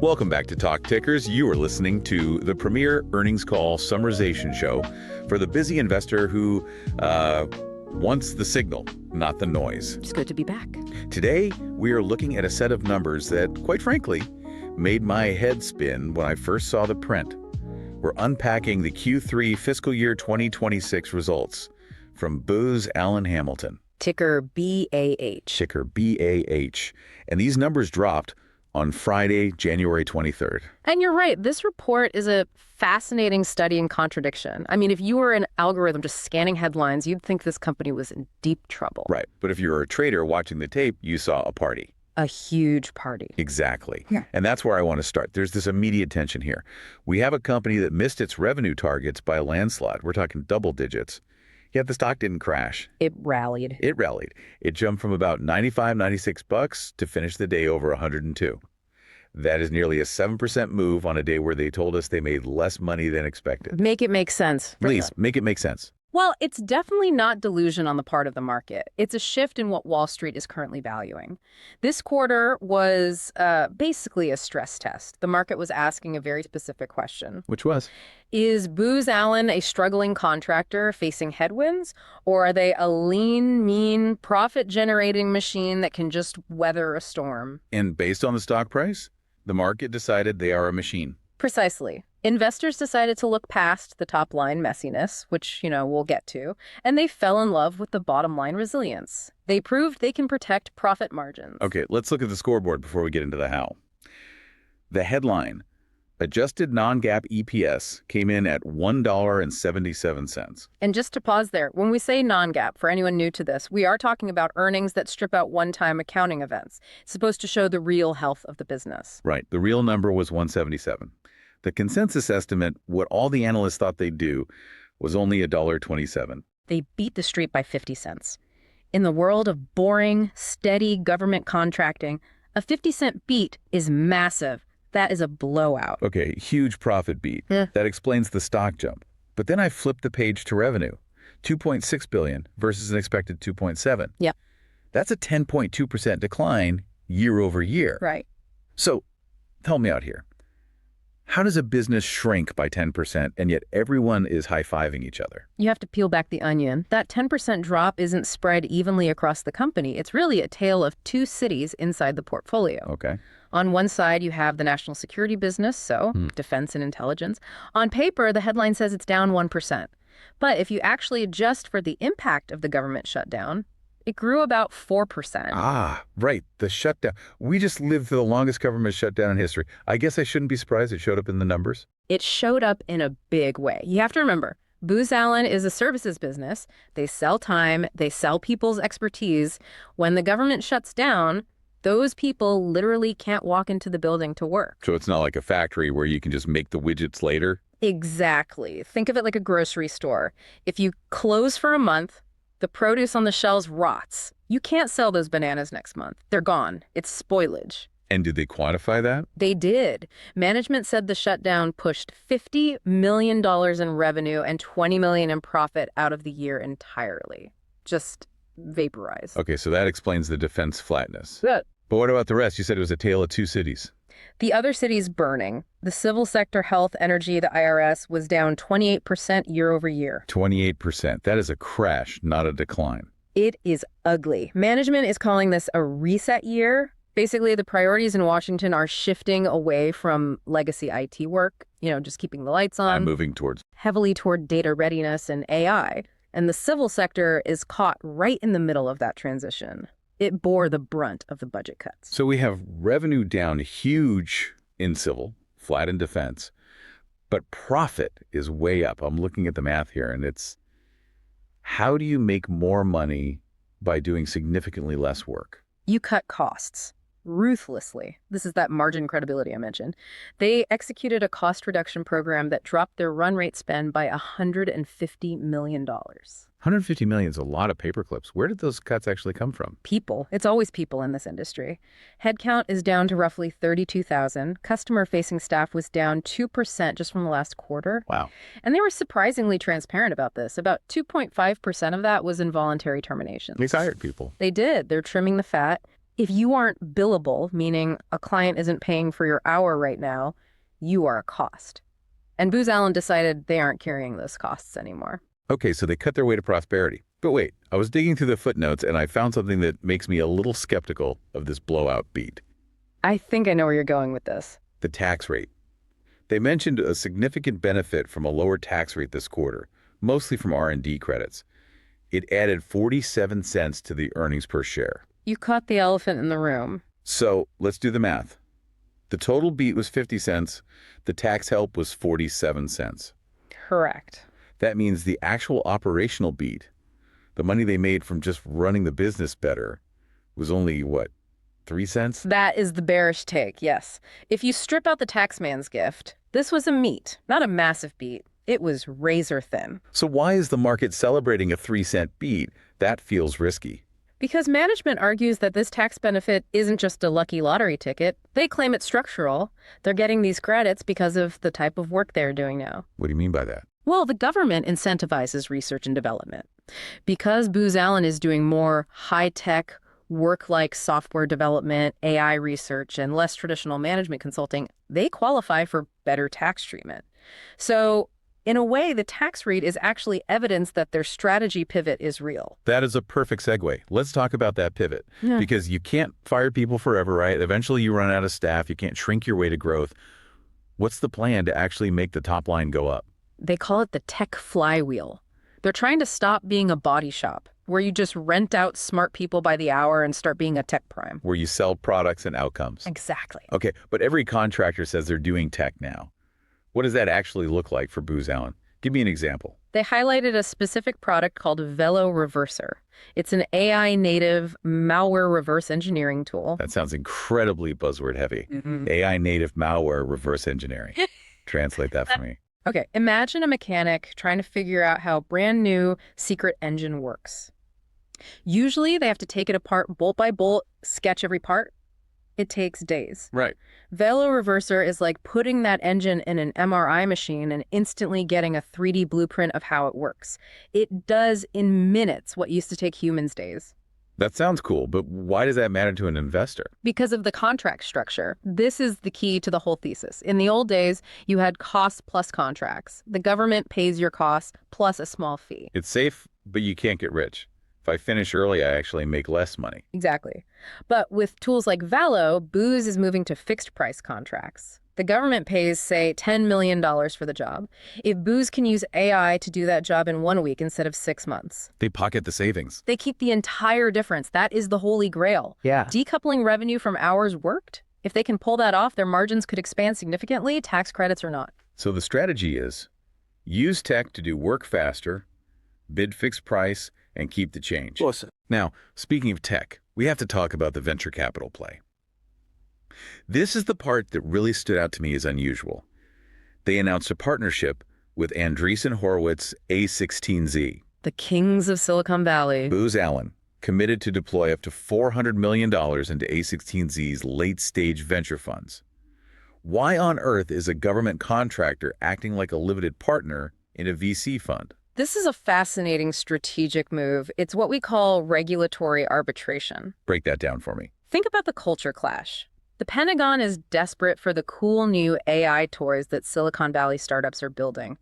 Welcome back to Talk Tickers. You are listening to the premier earnings call summarization show for the busy investor who wants the signal, not the noise. It's good to be back. Today, we are looking at a set of numbers that, quite frankly, made my head spin when I first saw the print. We're unpacking the Q3 fiscal year 2026 results from Booz Allen Hamilton. Ticker BAH. Ticker BAH. And these numbers dropped on Friday, January 23rd. And you're right. This report is a fascinating study in contradiction. I mean, if you were an algorithm just scanning headlines, you'd think this company was in deep trouble. Right. But if you were a trader watching the tape, you saw a party. A huge party. Exactly. Yeah. And that's where I want to start. There's this immediate tension here. We have a company that missed its revenue targets by a landslide. We're talking double digits. Yet the stock didn't crash. It rallied. It rallied. It jumped from about 95, 96 bucks to finish the day over 102. That is nearly a 7% move on a day where they told us they made less money than expected. Make it make sense. Please, make it make sense. Well, it's definitely not delusion on the part of the market. It's a shift in what Wall Street is currently valuing. This quarter was basically a stress test. The market was asking a very specific question. Which was? Is Booz Allen a struggling contractor facing headwinds, or are they a lean, mean, profit-generating machine that can just weather a storm? And based on the stock price, the market decided they are a machine. Precisely. Investors decided to look past the top-line messiness, which, we'll get to, and they fell in love with the bottom-line resilience. They proved they can protect profit margins. Okay, let's look at the scoreboard before we get into the how. The headline, adjusted non-GAAP EPS, came in at $1.77. And just to pause there, when we say non-GAAP, for anyone new to this, we are talking about earnings that strip out one-time accounting events. It's supposed to show the real health of the business. Right. The real number was 177. The consensus estimate, what all the analysts thought they'd do, was only $1.27. They beat the street by 50 cents. In the world of boring, steady government contracting, a 50-cent beat is massive. That is a blowout. Okay, huge profit beat. That explains the stock jump. But then I flipped the page to revenue. $2.6 billion versus an expected $2.7. Yep. That's a 10.2% decline year over year. Right. So, help me out here. How does a business shrink by 10% and yet everyone is high-fiving each other? You have to peel back the onion. That 10% drop isn't spread evenly across the company. It's really a tale of two cities inside the portfolio. Okay. On one side, you have the national security business, so defense and intelligence. On paper, the headline says it's down 1%. But if you actually adjust for the impact of the government shutdown, it grew about 4%. Ah, right, the shutdown. We just lived through the longest government shutdown in history. I guess I shouldn't be surprised it showed up in the numbers. It showed up in a big way. You have to remember, Booz Allen is a services business. They sell time, they sell people's expertise. When the government shuts down, those people literally can't walk into the building to work. So it's not like a factory where you can just make the widgets later? Exactly. Think of it like a grocery store. If you close for a month, the produce on the shelves rots. You can't sell those bananas next month. They're gone. It's spoilage. And did they quantify that? They did. Management said the shutdown pushed $50 million in revenue and $20 million in profit out of the year entirely. Just vaporized. Okay, so that explains the defense flatness. But what about the rest? You said it was a tale of two cities. The other city's burning. The civil sector, health, energy, the IRS was down 28% year over year. 28%. That is a crash, not a decline. It is ugly. Management is calling this a reset year. Basically, the priorities in Washington are shifting away from legacy IT work, just keeping the lights on. I'm moving heavily toward data readiness and AI. And the civil sector is caught right in the middle of that transition. It bore the brunt of the budget cuts. So we have revenue down huge in civil, flat in defense, but profit is way up. I'm looking at the math here, and it's how do you make more money by doing significantly less work? You cut costs ruthlessly. This is that margin credibility I mentioned. They executed a cost reduction program that dropped their run rate spend by $150 million. $150 million is a lot of paper clips. Where did those cuts actually come from? People. It's always people in this industry. Headcount is down to roughly 32,000. Customer-facing staff was down 2% just from the last quarter. Wow. And they were surprisingly transparent about this. About 2.5% of that was involuntary termination. They hired people. They did. They're trimming the fat. If you aren't billable, meaning a client isn't paying for your hour right now, you are a cost. And Booz Allen decided they aren't carrying those costs anymore. Okay, so they cut their way to prosperity. But wait, I was digging through the footnotes and I found something that makes me a little skeptical of this blowout beat. I think I know where you're going with this. The tax rate. They mentioned a significant benefit from a lower tax rate this quarter, mostly from R&D credits. It added 47 cents to the earnings per share. You caught the elephant in the room. So let's do the math. The total beat was 50 cents. The tax help was 47 cents. Correct. That means the actual operational beat, the money they made from just running the business better, was only, what, 3 cents? That is the bearish take, yes. If you strip out the taxman's gift, this was a meet, not a massive beat. It was razor thin. So why is the market celebrating a 3-cent beat? That feels risky. Because management argues that this tax benefit isn't just a lucky lottery ticket. They claim it's structural. They're getting these credits because of the type of work they're doing now. What do you mean by that? Well, the government incentivizes research and development. Because Booz Allen is doing more high-tech, work-like software development, AI research, and less traditional management consulting, they qualify for better tax treatment. So, in a way, the tax rate is actually evidence that their strategy pivot is real. That is a perfect segue. Let's talk about that pivot. Yeah. Because you can't fire people forever, right? Eventually you run out of staff. You can't shrink your way to growth. What's the plan to actually make the top line go up? They call it the tech flywheel. They're trying to stop being a body shop, where you just rent out smart people by the hour and start being a tech prime. Where you sell products and outcomes. Exactly. Okay, but every contractor says they're doing tech now. What does that actually look like for Booz Allen? Give me an example. They highlighted a specific product called Velo Reverser. It's an AI-native malware reverse engineering tool. That sounds incredibly buzzword heavy. AI-native malware reverse engineering. Translate that for me. Okay, imagine a mechanic trying to figure out how a brand new secret engine works. Usually they have to take it apart bolt by bolt, sketch every part. It takes days. Right. Velo Reverser is like putting that engine in an MRI machine and instantly getting a 3D blueprint of how it works. It does in minutes what used to take humans days. That sounds cool, but why does that matter to an investor? Because of the contract structure. This is the key to the whole thesis. In the old days, you had cost plus contracts. The government pays your costs plus a small fee. It's safe, but you can't get rich. If I finish early, I actually make less money. Exactly. But with tools like Velo, Booz is moving to fixed price contracts. The government pays, say, $10 million for the job. If Booz can use AI to do that job in 1 week instead of 6 months, They pocket the savings. they keep the entire difference. That is the holy grail. Yeah. Decoupling revenue from hours worked. If they can pull that off, their margins could expand significantly, tax credits or not. So the strategy is use tech to do work faster, bid fixed price, and keep the change. Awesome. Now, speaking of tech, we have to talk about the venture capital play. This is the part that really stood out to me as unusual. They announced a partnership with Andreessen Horowitz A16Z. The kings of Silicon Valley. Booz Allen committed to deploy up to $400 million into A16Z's late-stage venture funds. Why on earth is a government contractor acting like a limited partner in a VC fund? This is a fascinating strategic move. It's what we call regulatory arbitration. Break that down for me. Think about the culture clash. The Pentagon is desperate for the cool new AI toys that Silicon Valley startups are building.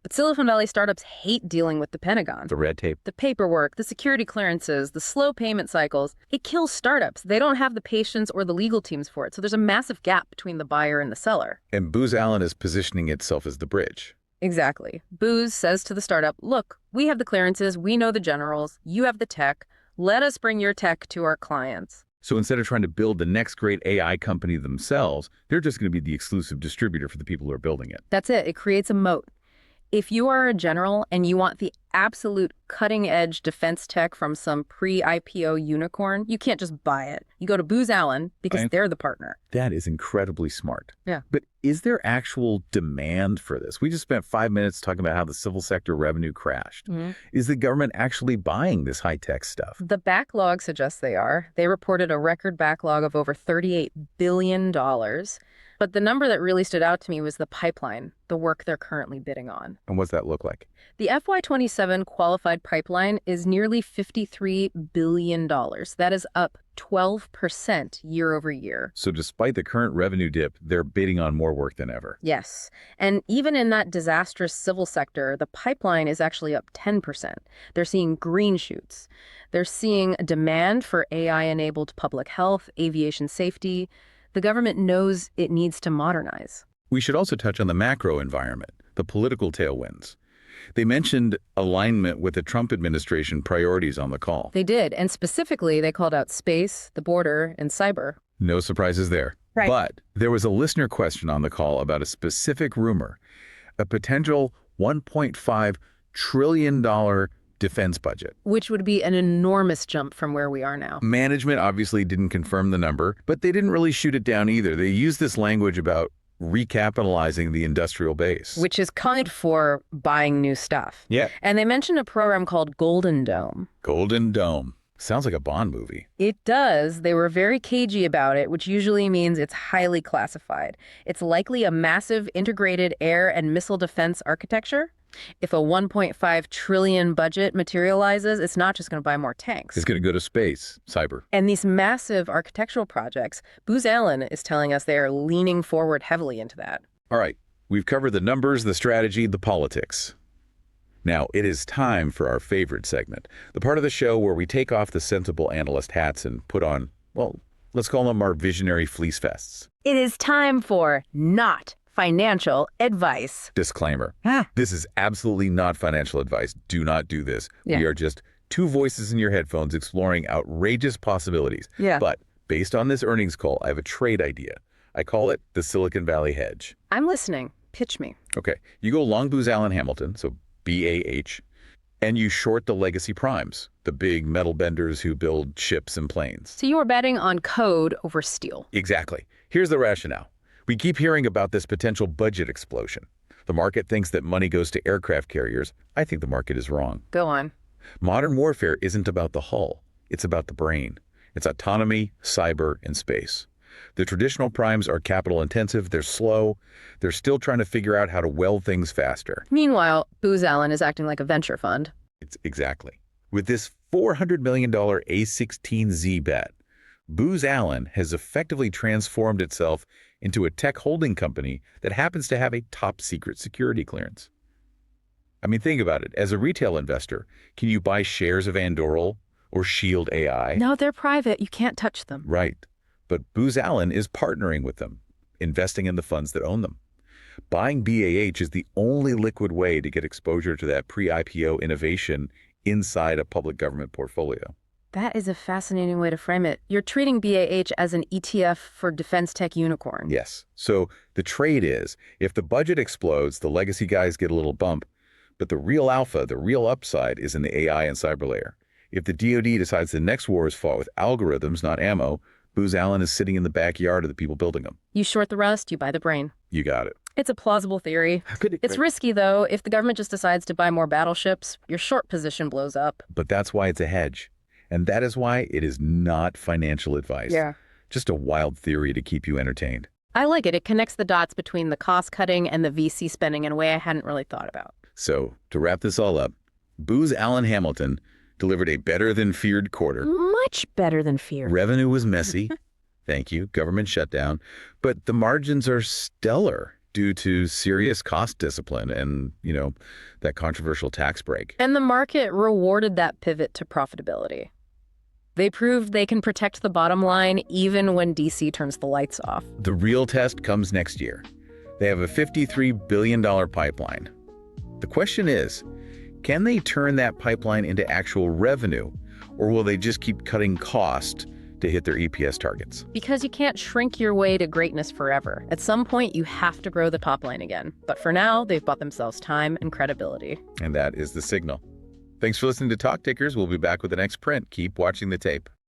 But Silicon Valley startups hate dealing with the Pentagon. The red tape. The paperwork, the security clearances, the slow payment cycles, it kills startups. They don't have the patience or the legal teams for it. So there's a massive gap between the buyer and the seller. And Booz Allen is positioning itself as the bridge. Exactly. Booz says to the startup, look, we have the clearances, we know the generals, you have the tech. Let us bring your tech to our clients. So instead of trying to build the next great AI company themselves, they're just going to be the exclusive distributor for the people who are building it. That's it. It creates a moat. If you are a general and you want the absolute cutting-edge defense tech from some pre-IPO unicorn, you can't just buy it. You go to Booz Allen because they're the partner. That is incredibly smart. Yeah. But is there actual demand for this? We just spent 5 minutes talking about how the civil sector revenue crashed. Is the government actually buying this high-tech stuff? The backlog suggests they are. They reported a record backlog of over $38 billion. But the number that really stood out to me was the pipeline, the work they're currently bidding on. And what's that look like? The FY27 qualified pipeline is nearly $53 billion. That is up 12% year over year. So despite the current revenue dip, they're bidding on more work than ever. Yes. And even in that disastrous civil sector, the pipeline is actually up 10%. They're seeing green shoots. They're seeing a demand for AI-enabled public health, aviation safety. The government knows it needs to modernize. We should also touch on the macro environment, the political tailwinds. They mentioned alignment with the Trump administration priorities on the call. They did, and specifically, they called out space, the border, and cyber. No surprises there. Right. But there was a listener question on the call about a specific rumor, a potential $1.5 trillion defense budget. Which would be an enormous jump from where we are now. Management obviously didn't confirm the number, but they didn't really shoot it down either. They used this language about recapitalizing the industrial base. Which is code for buying new stuff. Yeah. And they mentioned a program called Golden Dome. Golden Dome. Sounds like a Bond movie. It does. They were very cagey about it, which usually means it's highly classified. It's likely a massive integrated air and missile defense architecture. If a $1.5 trillion budget materializes, it's not just going to buy more tanks. It's going to go to space, cyber. And these massive architectural projects, Booz Allen is telling us they are leaning forward heavily into that. All right, we've covered the numbers, the strategy, the politics. Now, it is time for our favorite segment, the part of the show where we take off the sensible analyst hats and put on, well, let's call them our visionary fleece vests. It is time for Not Financial Advice. Disclaimer. This is absolutely not financial advice. Do not do this. Yeah. We are just two voices in your headphones exploring outrageous possibilities. Yeah. But based on this earnings call, I have a trade idea. I call it the Silicon Valley hedge. I'm listening. Pitch me. Okay. You go long Booz Allen Hamilton, so BAH, and you short the legacy primes, the big metal benders who build ships and planes. So you are betting on code over steel. Exactly. Here's the rationale. We keep hearing about this potential budget explosion. The market thinks that money goes to aircraft carriers. I think the market is wrong. Go on. Modern warfare isn't about the hull. It's about the brain. It's autonomy, cyber, and space. The traditional primes are capital intensive. They're slow. They're still trying to figure out how to weld things faster. Meanwhile, Booz Allen is acting like a venture fund. It's exactly. With this $400 million A16Z bet, Booz Allen has effectively transformed itself into a tech holding company that happens to have a top secret security clearance. I mean, think about it. As a retail investor, can you buy shares of Anduril or Shield AI? No, they're private. You can't touch them. Right. But Booz Allen is partnering with them, investing in the funds that own them. Buying BAH is the only liquid way to get exposure to that pre-IPO innovation inside a public government portfolio. That is a fascinating way to frame it. You're treating BAH as an ETF for defense tech unicorn. Yes. So the trade is, if the budget explodes, the legacy guys get a little bump, but the real alpha, the real upside, is in the AI and cyber layer. If the DoD decides the next war is fought with algorithms, not ammo, Booz Allen is sitting in the backyard of the people building them. You short the rust, you buy the brain. You got it. It's a plausible theory. It's risky, though. If the government just decides to buy more battleships, your short position blows up. But that's why it's a hedge. And that is why it is not financial advice. Yeah. Just a wild theory to keep you entertained. I like it. It connects the dots between the cost cutting and the VC spending in a way I hadn't really thought about. So, to wrap this all up, Booz Allen Hamilton delivered a better-than-feared quarter. Much better than feared. Revenue was messy. Thank you. Government shutdown. But the margins are stellar due to serious cost discipline and, that controversial tax break. And the market rewarded that pivot to profitability. They proved they can protect the bottom line even when DC turns the lights off. The real test comes next year. They have a $53 billion pipeline. The question is, can they turn that pipeline into actual revenue, or will they just keep cutting cost to hit their EPS targets? Because you can't shrink your way to greatness forever. At some point, you have to grow the top line again. But for now, they've bought themselves time and credibility. And that is the signal. Thanks for listening to Talk Tickers. We'll be back with the next print. Keep watching the tape.